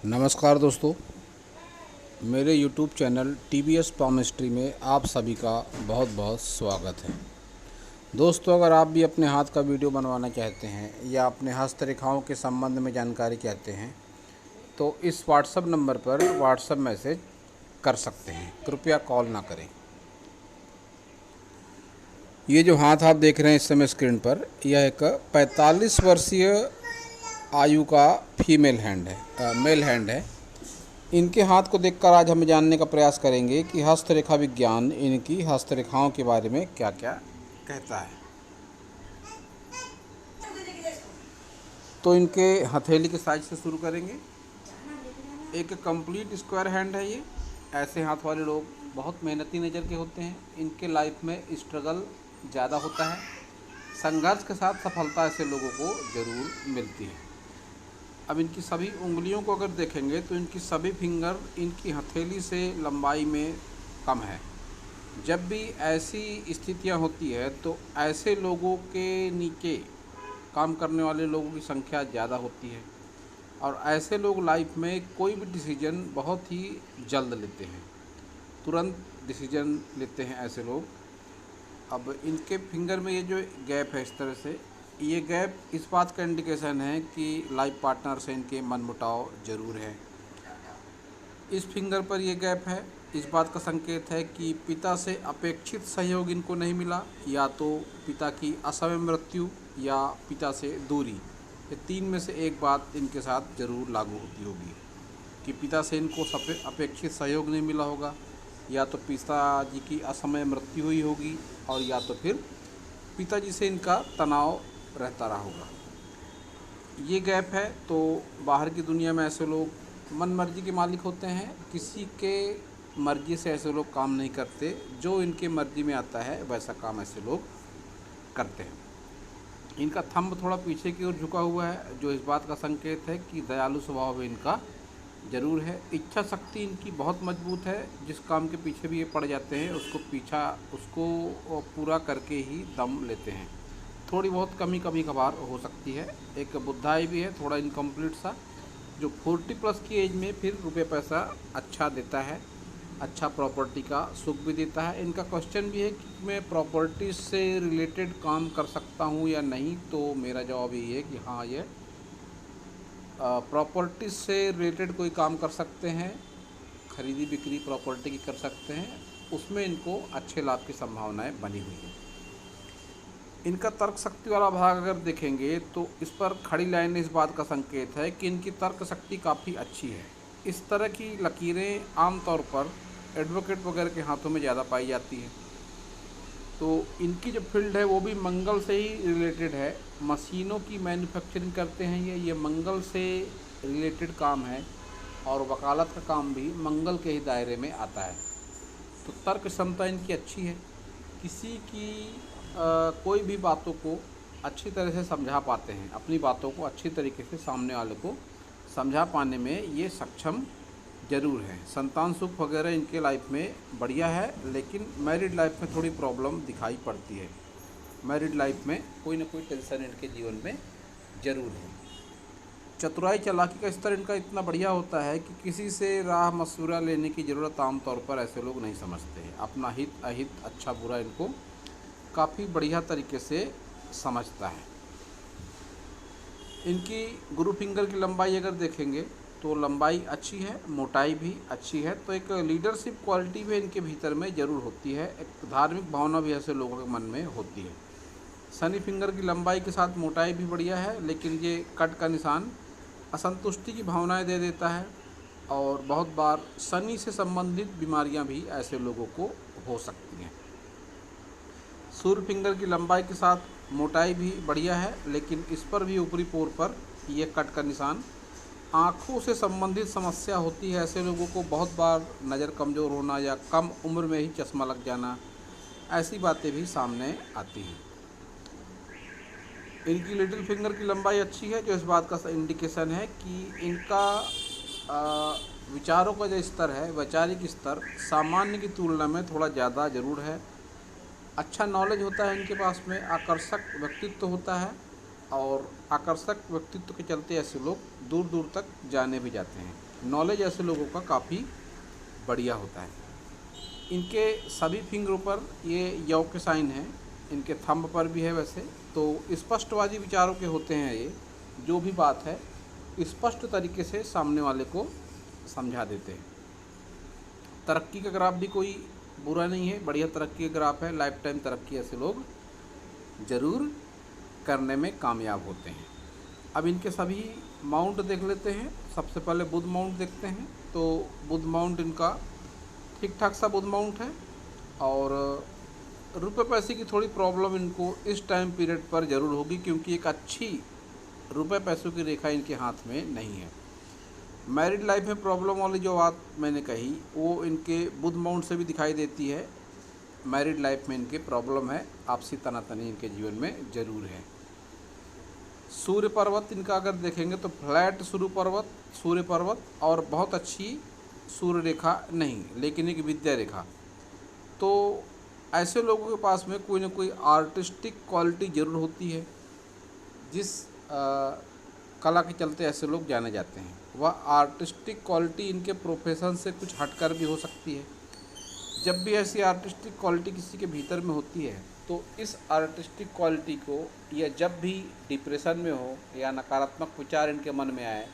नमस्कार दोस्तों, मेरे YouTube चैनल TBS पॉमिस्ट्री में आप सभी का बहुत बहुत स्वागत है। दोस्तों, अगर आप भी अपने हाथ का वीडियो बनवाना चाहते हैं या अपने हस्तरेखाओं के संबंध में जानकारी चाहते हैं तो इस व्हाट्सएप नंबर पर व्हाट्सएप मैसेज कर सकते हैं। कृपया कॉल ना करें। ये जो हाथ आप देख रहे हैं इस समय स्क्रीन पर, यह एक 45 वर्षीय आयु का फीमेल हैंड है, मेल हैंड है। इनके हाथ को देखकर आज हम जानने का प्रयास करेंगे कि हस्तरेखा विज्ञान इनकी हस्तरेखाओं के बारे में क्या क्या कहता है। तो इनके हथेली के साइज से शुरू करेंगे। एक कंप्लीट स्क्वायर हैंड है ये। ऐसे हाथ वाले लोग बहुत मेहनती नज़र के होते हैं। इनके लाइफ में स्ट्रगल ज़्यादा होता है। संघर्ष के साथ सफलता ऐसे लोगों को ज़रूर मिलती है। अब इनकी सभी उंगलियों को अगर देखेंगे तो इनकी सभी फिंगर इनकी हथेली से लंबाई में कम है। जब भी ऐसी स्थितियां होती है तो ऐसे लोगों के नीचे काम करने वाले लोगों की संख्या ज़्यादा होती है और ऐसे लोग लाइफ में कोई भी डिसीजन बहुत ही जल्द लेते हैं, तुरंत डिसीजन लेते हैं ऐसे लोग। अब इनके फिंगर में ये जो गैप है इस तरह से, ये गैप इस बात का इंडिकेशन है कि लाइफ पार्टनर से इनके मनमुटाव ज़रूर है। इस फिंगर पर ये गैप है, इस बात का संकेत है कि पिता से अपेक्षित सहयोग इनको नहीं मिला, या तो पिता की असमय मृत्यु या पिता से दूरी। ये तीन में से एक बात इनके साथ ज़रूर लागू होती होगी कि पिता से इनको अपेक्षित सहयोग नहीं मिला होगा, या तो पिताजी की असमय मृत्यु हुई होगी, और या तो फिर पिताजी से इनका तनाव रहता रहा होगा। ये गैप है। तो बाहर की दुनिया में ऐसे लोग मन मर्जी के मालिक होते हैं। किसी के मर्जी से ऐसे लोग काम नहीं करते। जो इनके मर्जी में आता है वैसा काम ऐसे लोग करते हैं। इनका थंब थोड़ा पीछे की ओर झुका हुआ है, जो इस बात का संकेत है कि दयालु स्वभाव भी इनका ज़रूर है। इच्छा शक्ति इनकी बहुत मजबूत है। जिस काम के पीछे भी ये पड़ जाते हैं उसको पूरा करके ही दम लेते हैं। थोड़ी बहुत कमी कभी कभार हो सकती है। एक बुद्धाई भी है, थोड़ा इनकम्प्लीट सा, जो 40 प्लस की एज में फिर रुपये पैसा अच्छा देता है, अच्छा प्रॉपर्टी का सुख भी देता है। इनका क्वेश्चन भी है कि मैं प्रॉपर्टी से रिलेटेड काम कर सकता हूँ या नहीं, तो मेरा जवाब यही है कि हाँ, ये प्रॉपर्टी से रिलेटेड कोई काम कर सकते हैं। खरीदी बिक्री प्रॉपर्टी की कर सकते हैं, उसमें इनको अच्छे लाभ की संभावनाएं बनी हुई है। इनका तर्क शक्ति वाला भाग अगर देखेंगे तो इस पर खड़ी लाइन इस बात का संकेत है कि इनकी तर्क शक्ति काफ़ी अच्छी है। इस तरह की लकीरें आमतौर पर एडवोकेट वगैरह के हाथों में ज़्यादा पाई जाती है। तो इनकी जो फील्ड है वो भी मंगल से ही रिलेटेड है। मशीनों की मैन्युफैक्चरिंग करते हैं ये मंगल से रिलेटेड काम है, और वकालत का काम भी मंगल के ही दायरे में आता है। तो तर्क क्षमता इनकी अच्छी है। किसी की कोई भी बातों को अच्छी तरह से समझा पाते हैं। अपनी बातों को अच्छी तरीके से सामने वाले को समझा पाने में ये सक्षम ज़रूर है। संतान सुख वगैरह इनके लाइफ में बढ़िया है, लेकिन मैरिड लाइफ में थोड़ी प्रॉब्लम दिखाई पड़ती है। मैरिड लाइफ में कोई ना कोई टेंशन इनके जीवन में ज़रूर है। चतुराई चालाकी का स्तर इनका इतना बढ़िया होता है कि किसी से राह मशवरा लेने की ज़रूरत आमतौर पर ऐसे लोग नहीं समझते हैं। अपना हित अहित, अच्छा बुरा इनको काफ़ी बढ़िया तरीके से समझता है। इनकी गुरु फिंगर की लंबाई अगर देखेंगे तो लंबाई अच्छी है, मोटाई भी अच्छी है। तो एक लीडरशिप क्वालिटी भी इनके भीतर में ज़रूर होती है। एक धार्मिक भावना भी ऐसे लोगों के मन में होती है। शनि फिंगर की लंबाई के साथ मोटाई भी बढ़िया है, लेकिन ये कट का निशान असंतुष्टि की भावनाएं दे देता है, और बहुत बार शनि से संबंधित बीमारियां भी ऐसे लोगों को हो सकती हैं। सूर्य फिंगर की लंबाई के साथ मोटाई भी बढ़िया है, लेकिन इस पर भी ऊपरी पोर पर यह कट का निशान। आँखों से संबंधित समस्या होती है ऐसे लोगों को। बहुत बार नज़र कमज़ोर होना या कम उम्र में ही चश्मा लग जाना, ऐसी बातें भी सामने आती हैं। इनकी लिटिल फिंगर की लंबाई अच्छी है, जो इस बात का इंडिकेशन है कि इनका विचारों का जो स्तर है, वैचारिक स्तर सामान्य की तुलना में थोड़ा ज़्यादा ज़रूर है। अच्छा नॉलेज होता है इनके पास में, आकर्षक व्यक्तित्व होता है, और आकर्षक व्यक्तित्व के चलते ऐसे लोग दूर दूर तक जाने भी जाते हैं। नॉलेज ऐसे लोगों का काफ़ी बढ़िया होता है। इनके सभी फिंगरों पर ये योग के साइन हैं, इनके थंब पर भी है वैसे। तो स्पष्टवादी विचारों के होते हैं ये, जो भी बात है स्पष्ट तरीके से सामने वाले को समझा देते हैं। तरक्की का ग्राफ भी कोई बुरा नहीं है, बढ़िया तरक्की का ग्राफ है। लाइफ टाइम तरक्की ऐसे लोग ज़रूर करने में कामयाब होते हैं। अब इनके सभी माउंट देख लेते हैं। सबसे पहले बुध माउंट देखते हैं। तो बुध माउंट इनका ठीक ठाक सा बुध माउंट है, और रुपए पैसे की थोड़ी प्रॉब्लम इनको इस टाइम पीरियड पर ज़रूर होगी, क्योंकि एक अच्छी रुपए पैसों की रेखा इनके हाथ में नहीं है। मैरिड लाइफ में प्रॉब्लम वाली जो बात मैंने कही वो इनके बुध माउंट से भी दिखाई देती है। मैरिड लाइफ में इनके प्रॉब्लम है, आपसी तनातनी इनके जीवन में ज़रूर है। सूर्य पर्वत इनका अगर देखेंगे तो फ्लैट सूर्य पर्वत और बहुत अच्छी सूर्य रेखा नहीं, लेकिन एक विद्या रेखा। तो ऐसे लोगों के पास में कोई ना कोई आर्टिस्टिक क्वालिटी ज़रूर होती है, जिस कला के चलते ऐसे लोग जाने जाते हैं। वह आर्टिस्टिक क्वालिटी इनके प्रोफेशन से कुछ हटकर भी हो सकती है। जब भी ऐसी आर्टिस्टिक क्वालिटी किसी के भीतर में होती है, तो इस आर्टिस्टिक क्वालिटी को, या जब भी डिप्रेशन में हो या नकारात्मक विचार इनके मन में आए,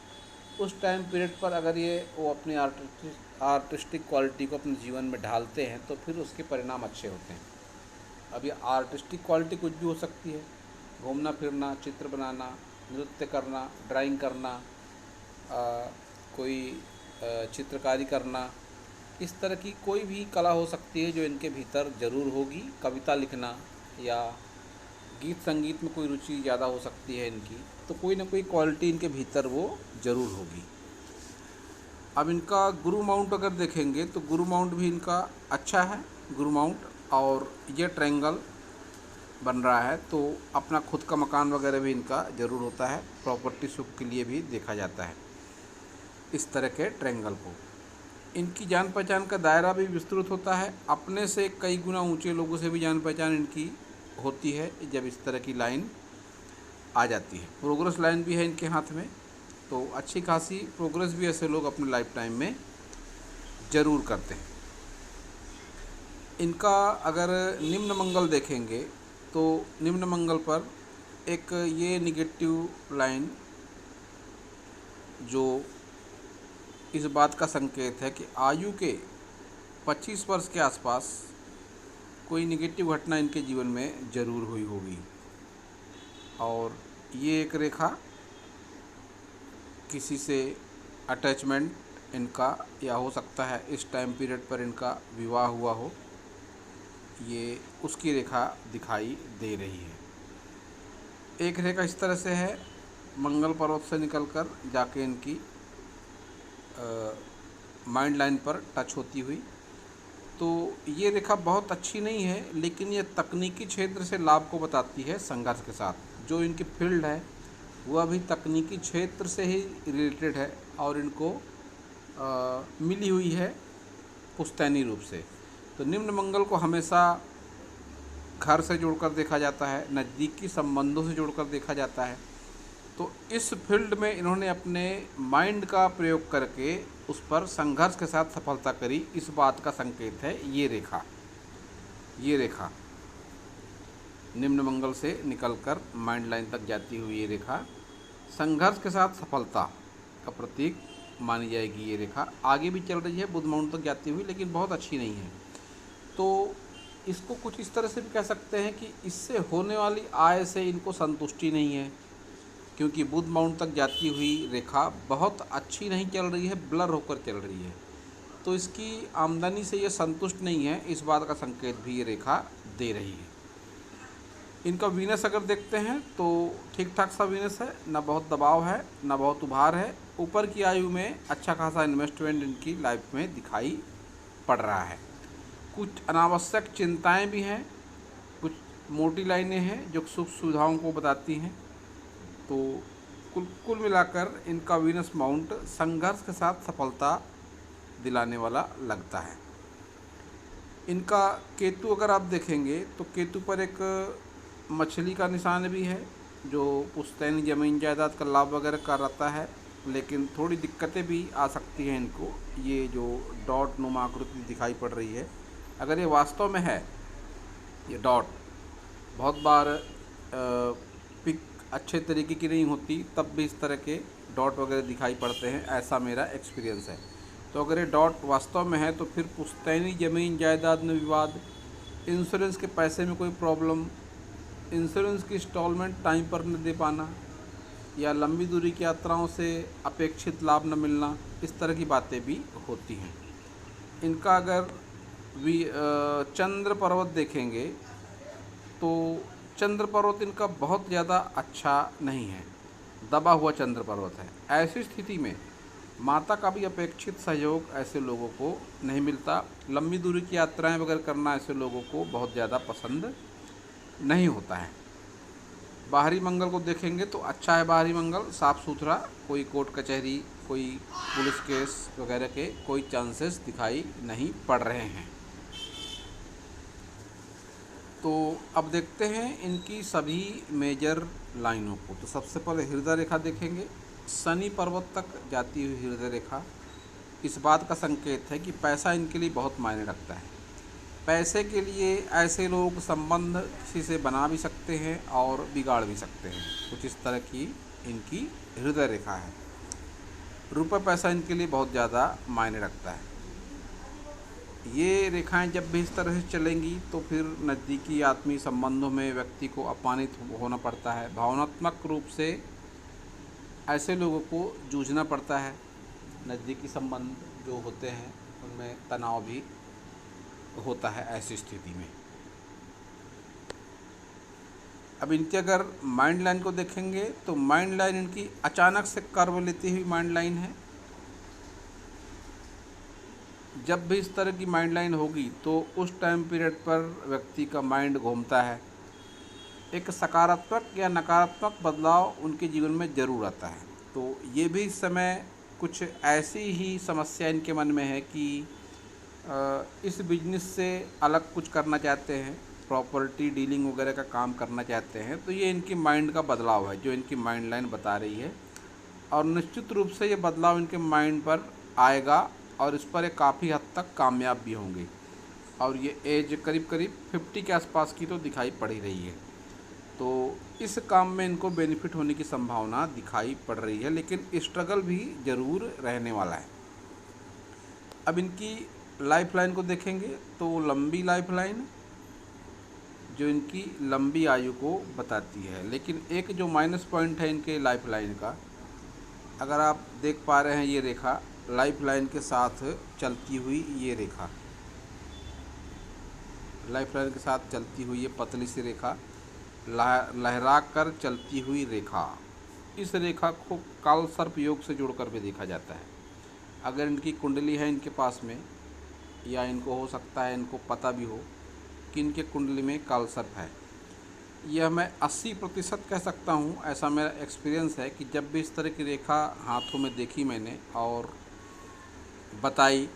उस टाइम पीरियड पर अगर वो अपनी आर्टिस्टिक क्वालिटी को अपने जीवन में ढालते हैं, तो फिर उसके परिणाम अच्छे होते हैं। अब ये आर्टिस्टिक क्वालिटी कुछ भी हो सकती है, घूमना फिरना, चित्र बनाना, नृत्य करना, ड्राइंग करना, कोई चित्रकारी करना, इस तरह की कोई भी कला हो सकती है जो इनके भीतर ज़रूर होगी। कविता लिखना या गीत संगीत में कोई रुचि ज़्यादा हो सकती है इनकी, तो कोई ना कोई क्वालिटी इनके भीतर वो ज़रूर होगी। अब इनका गुरु माउंट अगर देखेंगे तो गुरु माउंट भी इनका अच्छा है, गुरु माउंट। और ये ट्रायंगल बन रहा है, तो अपना खुद का मकान वगैरह भी इनका ज़रूर होता है। प्रॉपर्टी सुख के लिए भी देखा जाता है इस तरह के ट्रायंगल को। इनकी जान पहचान का दायरा भी विस्तृत होता है, अपने से कई गुना ऊंचे लोगों से भी जान पहचान इनकी होती है जब इस तरह की लाइन आ जाती है। प्रोग्रेस लाइन भी है इनके हाथ में, तो अच्छी खासी प्रोग्रेस भी ऐसे लोग अपने लाइफ टाइम में ज़रूर करते हैं। इनका अगर निम्न मंगल देखेंगे तो निम्न मंगल पर एक ये निगेटिव लाइन जो इस बात का संकेत है कि आयु के 25 वर्ष के आसपास कोई निगेटिव घटना इनके जीवन में ज़रूर हुई होगी। और ये एक रेखा किसी से अटैचमेंट इनका, या हो सकता है इस टाइम पीरियड पर इनका विवाह हुआ हो, ये उसकी रेखा दिखाई दे रही है। एक रेखा इस तरह से है, मंगल पर्वत से निकलकर जाके इनकी माइंड लाइन पर टच होती हुई। तो ये रेखा बहुत अच्छी नहीं है, लेकिन ये तकनीकी क्षेत्र से लाभ को बताती है संघर्ष के साथ। जो इनकी फील्ड है वह भी तकनीकी क्षेत्र से ही रिलेटेड है, और इनको मिली हुई है पुश्तैनी रूप से। तो निम्न मंगल को हमेशा घर से जोड़कर देखा जाता है, नज़दीकी संबंधों से जोड़कर देखा जाता है। तो इस फील्ड में इन्होंने अपने माइंड का प्रयोग करके उस पर संघर्ष के साथ सफलता करी, इस बात का संकेत है ये रेखा निम्न मंगल से निकलकर माइंड लाइन तक जाती हुई ये रेखा संघर्ष के साथ सफलता का प्रतीक मानी जाएगी। ये रेखा आगे भी चल रही है बुध माउंट तक जाती हुई, लेकिन बहुत अच्छी नहीं है। तो इसको कुछ इस तरह से भी कह सकते हैं कि इससे होने वाली आय से इनको संतुष्टि नहीं है, क्योंकि बुध माउंट तक जाती हुई रेखा बहुत अच्छी नहीं चल रही है, ब्लर होकर चल रही है। तो इसकी आमदनी से ये संतुष्ट नहीं है, इस बात का संकेत भी ये रेखा दे रही है। इनका वीनस अगर देखते हैं तो ठीक ठाक सा वीनस है, ना बहुत दबाव है ना बहुत उभार है। ऊपर की आयु में अच्छा खासा इन्वेस्टमेंट इनकी लाइफ में दिखाई पड़ रहा है। कुछ अनावश्यक चिंताएं भी हैं, कुछ मोटी लाइनें हैं जो सुख सुविधाओं को बताती हैं। तो कुल मिलाकर इनका वीनस माउंट संघर्ष के साथ सफलता दिलाने वाला लगता है। इनका केतु अगर आप देखेंगे तो केतु पर एक मछली का निशान भी है, जो पुश्तैनी ज़मीन जायदाद का लाभ वगैरह कराता है। लेकिन थोड़ी दिक्कतें भी आ सकती हैं इनको। ये जो डॉट नुमा आकृति दिखाई पड़ रही है, अगर ये वास्तव में है, ये डॉट बहुत बार पिक अच्छे तरीके की नहीं होती, तब भी इस तरह के डॉट वगैरह दिखाई पड़ते हैं, ऐसा मेरा एक्सपीरियंस है। तो अगर ये डॉट वास्तव में है तो फिर पुश्तैनी ज़मीन जायदाद में विवाद, इंश्योरेंस के पैसे में कोई प्रॉब्लम, इंश्योरेंस की इंस्टॉलमेंट टाइम पर न दे पाना, या लंबी दूरी की यात्राओं से अपेक्षित लाभ न मिलना, इस तरह की बातें भी होती हैं। इनका अगर चंद्र पर्वत देखेंगे तो चंद्र पर्वत इनका बहुत ज़्यादा अच्छा नहीं है, दबा हुआ चंद्र पर्वत है। ऐसी स्थिति में माता का भी अपेक्षित सहयोग ऐसे लोगों को नहीं मिलता। लंबी दूरी की यात्राएं वगैरह करना ऐसे लोगों को बहुत ज़्यादा पसंद नहीं होता है। बाहरी मंगल को देखेंगे तो अच्छा है, बाहरी मंगल साफ़ सुथरा, कोई कोर्ट कचहरी, कोई पुलिस केस वगैरह के कोई चांसेस दिखाई नहीं पड़ रहे हैं। तो अब देखते हैं इनकी सभी मेजर लाइनों को। तो सबसे पहले हृदय रेखा देखेंगे। शनि पर्वत तक जाती हुई हृदय रेखा इस बात का संकेत है कि पैसा इनके लिए बहुत मायने रखता है। पैसे के लिए ऐसे लोग संबंध किसी से बना भी सकते हैं और बिगाड़ भी सकते हैं। कुछ इस तरह की इनकी हृदय रेखा है। रुपये पैसा इनके लिए बहुत ज़्यादा मायने रखता है। ये रेखाएं जब भी इस तरह से चलेंगी तो फिर नज़दीकी आत्मीय संबंधों में व्यक्ति को अपमानित होना पड़ता है। भावनात्मक रूप से ऐसे लोगों को जूझना पड़ता है। नज़दीकी संबंध जो होते हैं उनमें तनाव भी होता है ऐसी स्थिति में। अब इनके अगर माइंड लाइन को देखेंगे तो माइंड लाइन इनकी अचानक से कर्व लेती हुई माइंड लाइन है। जब भी इस तरह की माइंड लाइन होगी तो उस टाइम पीरियड पर व्यक्ति का माइंड घूमता है। एक सकारात्मक या नकारात्मक बदलाव उनके जीवन में ज़रूर आता है। तो ये भी इस समय कुछ ऐसी ही समस्या इनके मन में है कि इस बिजनेस से अलग कुछ करना चाहते हैं, प्रॉपर्टी डीलिंग वगैरह का काम करना चाहते हैं। तो ये इनकी माइंड का बदलाव है जो इनकी माइंड लाइन बता रही है, और निश्चित रूप से ये बदलाव इनके माइंड पर आएगा और इस पर ये काफ़ी हद तक कामयाब भी होंगे। और ये एज करीब करीब 50 के आसपास की तो दिखाई पड़ ही रही है। तो इस काम में इनको बेनिफिट होने की संभावना दिखाई पड़ रही है, लेकिन स्ट्रगल भी ज़रूर रहने वाला है। अब इनकी लाइफ लाइन को देखेंगे तो लंबी लाइफ लाइन जो इनकी लंबी आयु को बताती है। लेकिन एक जो माइनस पॉइंट है इनके लाइफ लाइन का, अगर आप देख पा रहे हैं ये रेखा लाइफ लाइन के साथ चलती हुई, ये रेखा लाइफ लाइन के साथ चलती हुई ये पतली सी रेखा, लहरा कर चलती हुई रेखा, इस रेखा को काल सर्प योग से जोड़कर भी देखा जाता है। अगर इनकी कुंडली है इनके पास में, या इनको हो सकता है इनको पता भी हो कि इनके कुंडली में काल सर्प है, यह मैं 80% कह सकता हूँ। ऐसा मेरा एक्सपीरियंस है कि जब भी इस तरह की रेखा हाथों में देखी मैंने और बताई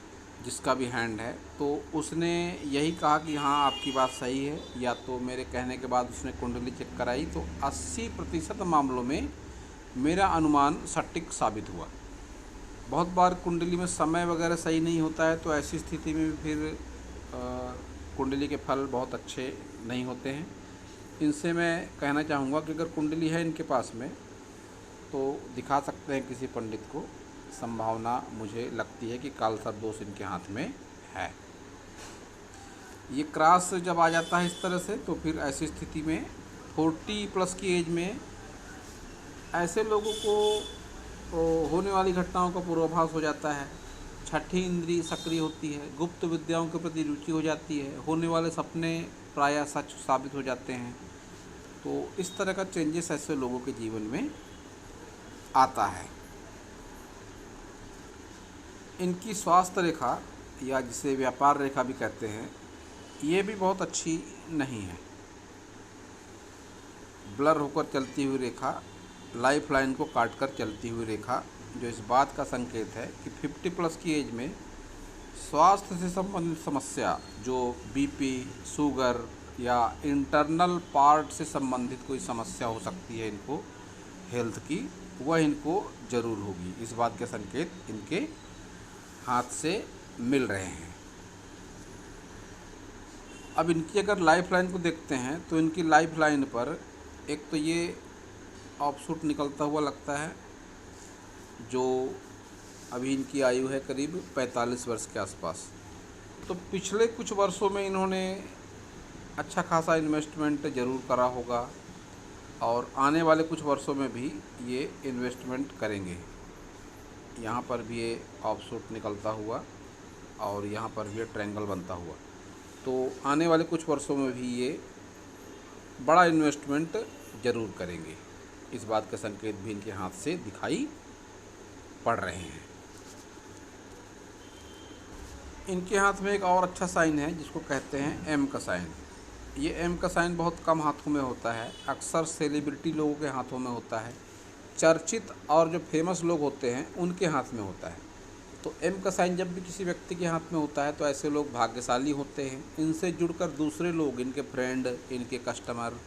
जिसका भी हैंड है, तो उसने यही कहा कि हाँ आपकी बात सही है, या तो मेरे कहने के बाद उसने कुंडली चेक कराई तो 80% मामलों में मेरा अनुमान सटीक साबित हुआ। बहुत बार कुंडली में समय वगैरह सही नहीं होता है, तो ऐसी स्थिति में फिर कुंडली के फल बहुत अच्छे नहीं होते हैं। इनसे मैं कहना चाहूँगा कि अगर कुंडली है इनके पास में तो दिखा सकते हैं किसी पंडित को। संभावना मुझे लगती है कि काल सर्प दोष इनके हाथ में है। ये क्रॉस जब आ जाता है इस तरह से, तो फिर ऐसी स्थिति में 40+ की एज में ऐसे लोगों को होने वाली घटनाओं का पूर्वाभास हो जाता है। छठी इंद्री सक्रिय होती है, गुप्त विद्याओं के प्रति रुचि हो जाती है, होने वाले सपने प्रायः सच साबित हो जाते हैं। तो इस तरह का चेंजेस ऐसे लोगों के जीवन में आता है। इनकी स्वास्थ्य रेखा, या जिसे व्यापार रेखा भी कहते हैं, ये भी बहुत अच्छी नहीं है। ब्लर होकर चलती हुई रेखा, लाइफ लाइन को काट कर चलती हुई रेखा, जो इस बात का संकेत है कि 50+ की एज में स्वास्थ्य से संबंधित समस्या, जो बीपी, शुगर या इंटरनल पार्ट से संबंधित कोई समस्या हो सकती है इनको हेल्थ की, वह इनको ज़रूर होगी। इस बात के संकेत इनके हाथ से मिल रहे हैं। अब इनकी अगर लाइफ लाइन को देखते हैं तो इनकी लाइफ लाइन पर एक तो ये ऑफशूट निकलता हुआ लगता है, जो अभी इनकी आयु है करीब 45 वर्ष के आसपास। तो पिछले कुछ वर्षों में इन्होंने अच्छा खासा इन्वेस्टमेंट ज़रूर करा होगा और आने वाले कुछ वर्षों में भी ये इन्वेस्टमेंट करेंगे। यहाँ पर भी ये ऑफशूट निकलता हुआ और यहाँ पर भी ये ट्रायंगल बनता हुआ, तो आने वाले कुछ वर्षों में भी ये बड़ा इन्वेस्टमेंट ज़रूर करेंगे। इस बात के संकेत भी इनके हाथ से दिखाई पड़ रहे हैं। इनके हाथ में एक और अच्छा साइन है जिसको कहते हैं एम का साइन। ये एम का साइन बहुत कम हाथों में होता है, अक्सर सेलिब्रिटी लोगों के हाथों में होता है, चर्चित और जो फेमस लोग होते हैं उनके हाथ में होता है। तो एम का साइन जब भी किसी व्यक्ति के हाथ में होता है तो ऐसे लोग भाग्यशाली होते हैं। इनसे जुड़कर दूसरे लोग, इनके फ्रेंड, इनके कस्टमर,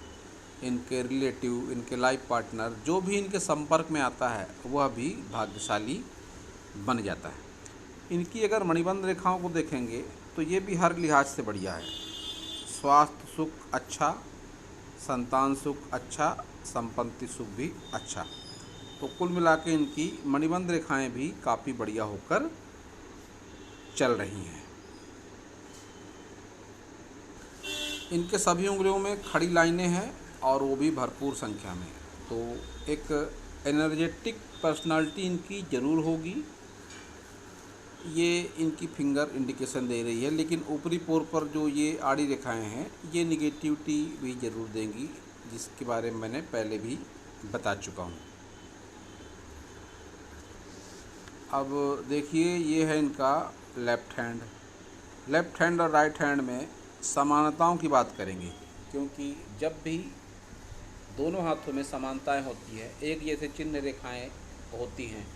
इनके रिलेटिव, इनके लाइफ पार्टनर, जो भी इनके संपर्क में आता है वह भी भाग्यशाली बन जाता है। इनकी अगर मणिबंध रेखाओं को देखेंगे तो ये भी हर लिहाज से बढ़िया है। स्वास्थ्य सुख अच्छा, संतान सुख अच्छा, संपत्ति सुख भी अच्छा। तो कुल मिला के इनकी मणिबंध रेखाएं भी काफ़ी बढ़िया होकर चल रही हैं। इनके सभी उंगलियों में खड़ी लाइनें हैं और वो भी भरपूर संख्या में। तो एक एनर्जेटिक पर्सनालिटी इनकी ज़रूर होगी, ये इनकी फिंगर इंडिकेशन दे रही है। लेकिन ऊपरी पोर पर जो ये आड़ी रेखाएं हैं ये निगेटिविटी भी ज़रूर देंगी, जिसके बारे में मैंने पहले भी बता चुका हूँ। अब देखिए, ये है इनका लेफ़्ट हैंड। लेफ़्ट हैंड और राइट हैंड में समानताओं की बात करेंगे, क्योंकि जब भी दोनों हाथों में समानताएं होती है, एक जैसे चिन्ह रेखाएं होती हैं,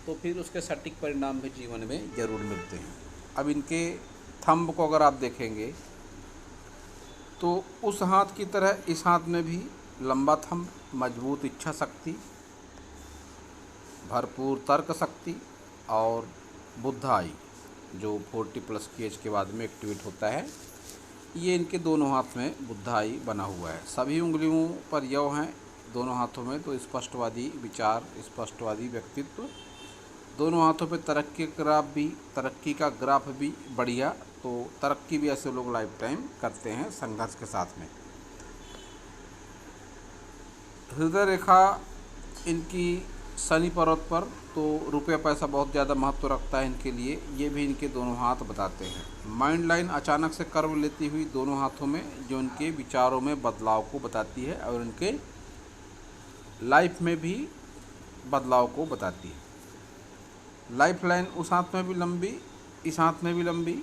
तो फिर उसके सटीक परिणाम भी जीवन में ज़रूर मिलते हैं। अब इनके थंब को अगर आप देखेंगे तो उस हाथ की तरह इस हाथ में भी लंबा थंब, मजबूत इच्छा शक्ति, भरपूर तर्क शक्ति और बुद्धाई, जो 40+ की एज के बाद में एक्टिवेट होता है, ये इनके दोनों हाथ में बुद्धाई बना हुआ है। सभी उंगलियों पर यौ हैं दोनों हाथों में, तो स्पष्टवादी विचार, स्पष्टवादी व्यक्तित्व। दोनों हाथों पे तरक्की का ग्राफ भी बढ़िया। तो तरक्की भी ऐसे लोग लाइफ टाइम करते हैं संघर्ष के साथ में। हृदय रेखा इनकी शनि पर्वत पर, तो रुपया पैसा बहुत ज़्यादा महत्व रखता है इनके लिए, ये भी इनके दोनों हाथ बताते हैं। माइंड लाइन अचानक से कर्व लेती हुई दोनों हाथों में, जो इनके विचारों में बदलाव को बताती है और इनके लाइफ में भी बदलाव को बताती है। लाइफ लाइन उस हाथ में भी लंबी, इस हाथ में भी लंबी,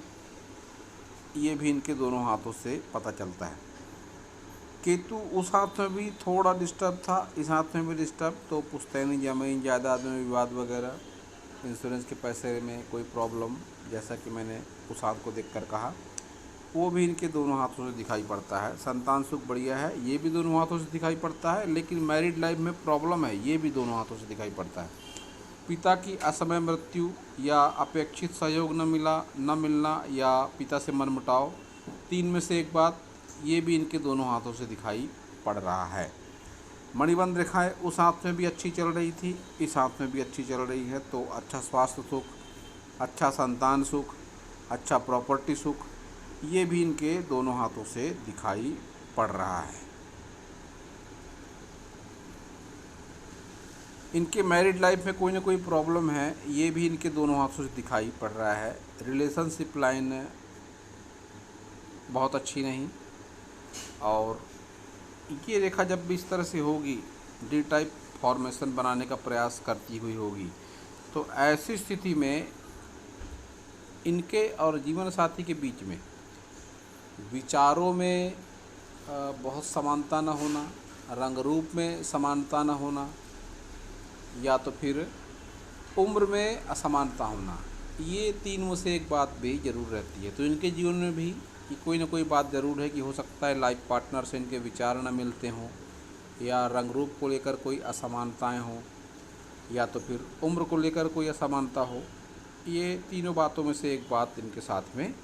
ये भी इनके दोनों हाथों से पता चलता है। केतु उस हाथ में भी थोड़ा डिस्टर्ब था, इस हाथ में भी डिस्टर्ब। तो पुश्तैनी ज़मीन जायदाद में विवाद वगैरह, इंश्योरेंस के पैसे में कोई प्रॉब्लम, जैसा कि मैंने उस हाथ को देखकर कहा, वो भी इनके दोनों हाथों से दिखाई पड़ता है। संतान सुख बढ़िया है, ये भी दोनों हाथों से दिखाई पड़ता है। लेकिन मैरिड लाइफ में प्रॉब्लम है, ये भी दोनों हाथों से दिखाई पड़ता है। पिता की असमय मृत्यु या अपेक्षित सहयोग न मिलना या पिता से मनमुटाव, 3 में से एक बात, ये भी इनके दोनों हाथों से दिखाई पड़ रहा है। मणिबंध रेखाएं उस हाथ में भी अच्छी चल रही थी, इस हाथ में भी अच्छी चल रही है। तो अच्छा स्वास्थ्य सुख, अच्छा संतान सुख, अच्छा प्रॉपर्टी सुख, ये भी इनके दोनों हाथों से दिखाई पड़ रहा है। इनके मैरिड लाइफ में कोई ना कोई प्रॉब्लम है, ये भी इनके दोनों हाथों से दिखाई पड़ रहा है। रिलेशनशिप लाइन बहुत अच्छी नहीं, और ये रेखा जब भी इस तरह से होगी, डी टाइप फॉर्मेशन बनाने का प्रयास करती हुई होगी, तो ऐसी स्थिति में इनके और जीवन साथी के बीच में विचारों में बहुत समानता न होना, रंग रूप में समानता न होना, या तो फिर उम्र में असमानता होना, ये 3 में से एक बात भी ज़रूर रहती है। तो इनके जीवन में भी कि कोई ना कोई बात ज़रूर है कि हो सकता है लाइफ पार्टनर से इनके विचार न मिलते हों, या रंग रूप को लेकर कोई असमानताएं हों, या तो फिर उम्र को लेकर कोई असमानता हो। ये तीनों बातों में से एक बात इनके साथ में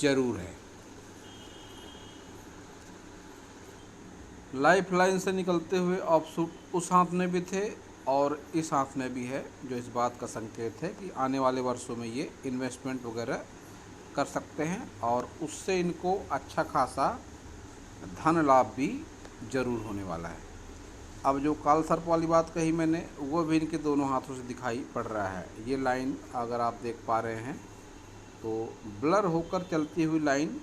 ज़रूर है। लाइफ लाइन से निकलते हुए ऑफशूट उस हाथ में भी थे और इस हाथ में भी है, जो इस बात का संकेत है कि आने वाले वर्षों में ये इन्वेस्टमेंट वगैरह कर सकते हैं और उससे इनको अच्छा खासा धन लाभ भी ज़रूर होने वाला है। अब जो काल सर्प वाली बात कही मैंने, वो भी इनके दोनों हाथों से दिखाई पड़ रहा है। ये लाइन अगर आप देख पा रहे हैं तो ब्लर होकर चलती हुई लाइन,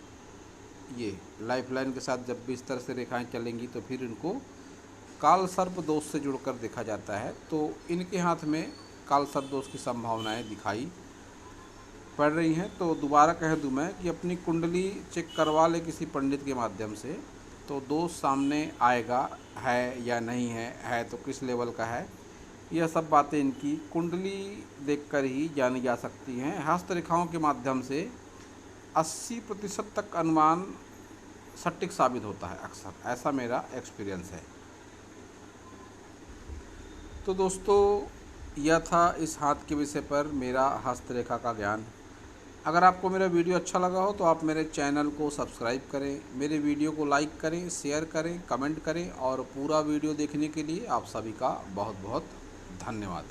ये लाइफ लाइन के साथ जब भी इस तरह से रेखाएं चलेंगी तो फिर इनको काल सर्प दोष से जुड़कर देखा जाता है। तो इनके हाथ में काल सर्प दोष की संभावनाएं दिखाई पड़ रही हैं। तो दोबारा कह दूं मैं कि अपनी कुंडली चेक करवा ले किसी पंडित के माध्यम से, तो दोष सामने आएगा है या नहीं है तो किस लेवल का है, यह सब बातें इनकी कुंडली देखकर ही जानी जा सकती हैं। हस्तरेखाओं के माध्यम से 80% तक अनुमान सटीक साबित होता है अक्सर, ऐसा मेरा एक्सपीरियंस है। तो दोस्तों, यह था इस हाथ के विषय पर मेरा हस्तरेखा का ज्ञान। अगर आपको मेरा वीडियो अच्छा लगा हो तो आप मेरे चैनल को सब्सक्राइब करें, मेरे वीडियो को लाइक करें, शेयर करें, कमेंट करें और पूरा वीडियो देखने के लिए आप सभी का बहुत बहुत धन्यवाद।